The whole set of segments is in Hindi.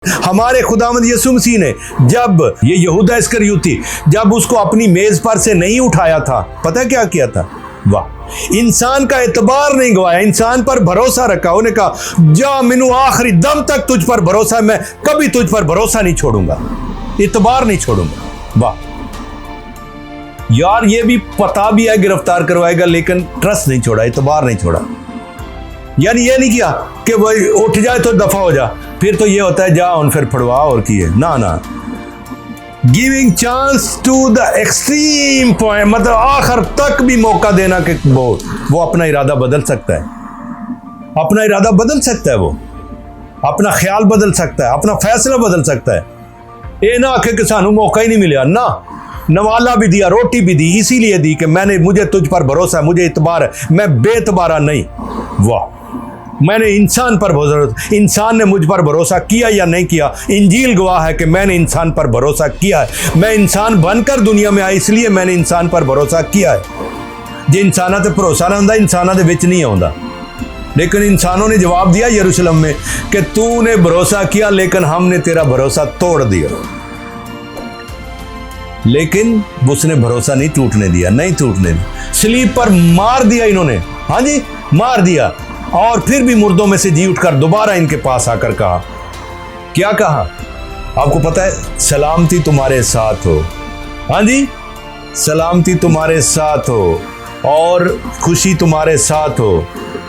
हमारे खुदावंद यीशु मसीह ने जब ये यहूदा इस्करियोती जब उसको अपनी मेज पर से नहीं उठाया था, पता क्या किया था? वाह, इंसान का एतबार नहीं गवाया, इंसान पर भरोसा रखा। उन्हें कहा जा मैनू आखिरी दम तक तुझ पर भरोसा, मैं कभी तुझ पर भरोसा नहीं छोड़ूंगा, एतबार नहीं छोड़ूंगा। वाह यार, ये भी पता भी है गिरफ्तार करवाएगा, लेकिन ट्रस्ट नहीं छोड़ा, एतबार नहीं छोड़ा। यानी ये नहीं किया कि भाई उठ जाए तो दफा हो जा, फिर तो ये होता है जा उन फिर फड़वा और किए ना ना। Giving chance to the extreme point, मतलब आखिर तक भी मौका देना कि वो अपना इरादा बदल सकता है, अपना इरादा बदल सकता है, वो अपना ख्याल बदल सकता है, अपना फैसला बदल सकता है। ये ना आखे कि सानू मौका ही नहीं मिला ना, नवाला भी दिया, रोटी भी दी, इसीलिए दी कि मुझे तुझ पर भरोसा है, मुझे इतबार है, मैं बेतबारा नहीं। वाह, मैंने इंसान पर भरोसा, इंसान ने मुझ पर भरोसा किया या नहीं किया, इंजील गवाह है कि मैंने इंसान पर भरोसा किया है। मैं इंसान बनकर दुनिया में आया, इसलिए मैंने इंसान पर भरोसा किया है। जो इंसाना ते भरोसा ना होंदा, इंसाना दे विच नहीं आउंदा। लेकिन इंसानों ने जवाब दिया यरूशलेम में कि तूने भरोसा किया, लेकिन हमने तेरा भरोसा तोड़ दिया। लेकिन उसने भरोसा नहीं टूटने दिया, नहीं टूटने दिया, स्लीप पर मार दिया इन्होंने। हाँ जी, मार दिया। और फिर भी मुर्दों में से जी उठकर दोबारा इनके पास आकर कहा, क्या कहा आपको पता है? सलामती तुम्हारे साथ हो। हाँ जी, सलामती तुम्हारे साथ हो और खुशी तुम्हारे साथ हो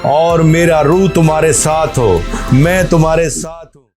और मेरा रूह तुम्हारे साथ हो, मैं तुम्हारे साथ।